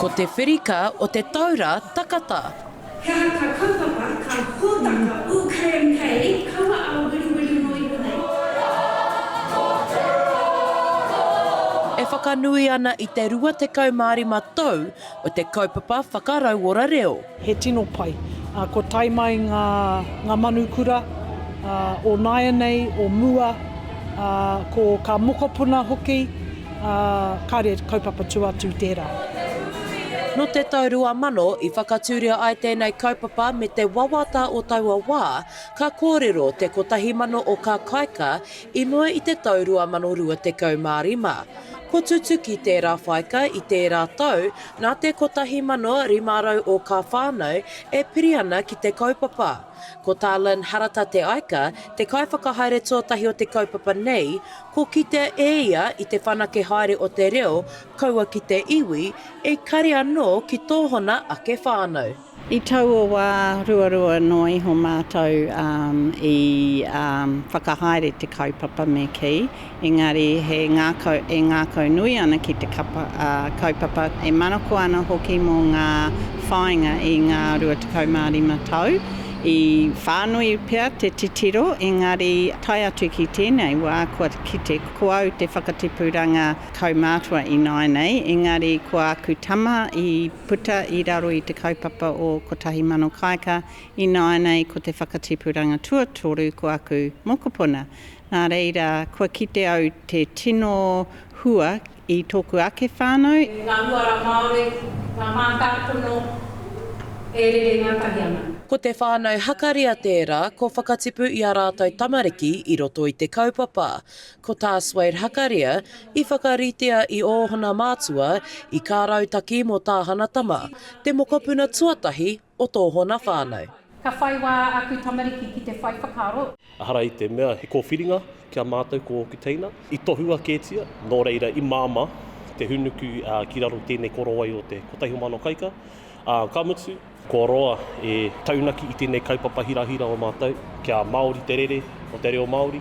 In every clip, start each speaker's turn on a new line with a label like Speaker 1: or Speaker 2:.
Speaker 1: Ko te whirika o te taura takata.
Speaker 2: Ka kaupapa, ka hōtaka, ukaremkei, kaua au wiri no i nei.
Speaker 1: E whakanui ana i te rua te kaumārima tau o te kaupapa whakarauora reo.
Speaker 3: He tino pai. Ko tai mai ngā manukura, o naia nei, o mua, ko ka mokopuna hoki, kāre kaupapa tu atu tērā.
Speaker 1: No te taurua mano i whakatūria ai tēnei kaupapa me te wawata o tauā wā, ka kōrero te Kōtahi Mano Kāika i mua i te taurua mano rua te kaumārima. Ko tutu ki tērā whaika i tērā tau, nā te Kōtahi Mano rimarau o ka whānau e piri ana ki te kaupapa. Ko tālan harata te aika, te kaiwhakahaere tōtahi o te kaupapa nei, ko ki te eia i te whanake haere o te reo, kaua ki te iwi, e kari anō ki tōhona ake whānau.
Speaker 4: I tau o wā ruarua no iho mātou i whakahaere te kaupapa me ki. Engari he ngā kaunui ana ki te kaupapa e manako ana hoki mō ngā whāinga i ngā rua te kaumārima tau. I whānui pia te titiro, engari tai atu ki tēnei wā kua ki te kuau te whakatipuranga kaumātua i nai nei, engari kua aku tama i puta i raro i te kaupapa o Kōtahi Mano Kāika i nai nei ko te whakatipuranga tuatoru kua aku mokopuna. Nā reira, kua kite au te tino hua i tōku ake whānau.
Speaker 2: Ngā huara Māori, ngā mātāpuno, e rere ngā tahiana.
Speaker 1: Ko te whānau Hakaria tērā, ko whakatipu i a rātou tamariki i roto i te kaupapa. Ko tā Suede Hakaria, i whakaritea i ōhona mātua i kā rautaki mō tāhana tama, te mokopuna tuatahi o tōhona whānau.
Speaker 2: Ka whai wā aku tamariki ki te whai whakaaro.
Speaker 5: Ahara i te mea he kōwhiringa kia mātou ko Kiteina. I tohua kētia, nō reira i māma, te hunuku ki raro tēnei korowai o te Kōtahi Mano Kāika. Ka mutu, ko roa e taunaki i tēnei kaupapa hirahira o mātou, kia Māori te rere o te reo Māori,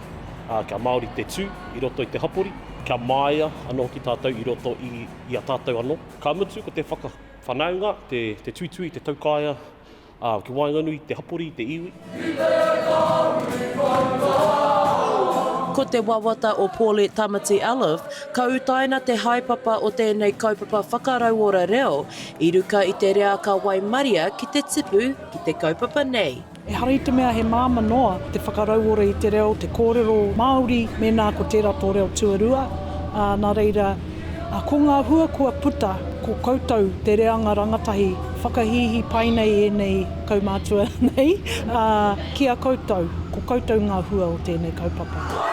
Speaker 5: kia Māori te tū i roto i te hapori, kia māia anō ki tātou i roto i a tātou anō. Ka mutu ko te whanaunga, te tuitui, te taukāia, ki whakanui, te hapori, te iwi.
Speaker 1: Ko te wawata o Pōle Tamati Alif, ka utaina te haipapa o tēnei kaupapa whakarauora reo, i ruka i te reaka waimaria ki te tipu ki te kaupapa nei.
Speaker 3: E hari te mea he māma noa te whakarauora i te reo, te kōrero Māori, me nā ko tērā tō reo tuarua. Nā reira, ko ngā hua kua puta, ko koutou te reanga rangatahi, whakahihi pēnei e nei kaumātua nei, kia koutou, ko koutou ngā hua o tēnei kaupapa.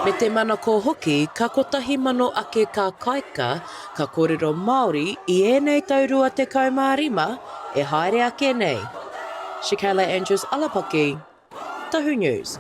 Speaker 1: Me te mana ko hoki, ka Kōtahi Mano ake ka kaika, ka kōrero Māori i ēnei taurua te kaumārima, e haere ake nei. Shakayla Andrews-Alapaki, Tahu News.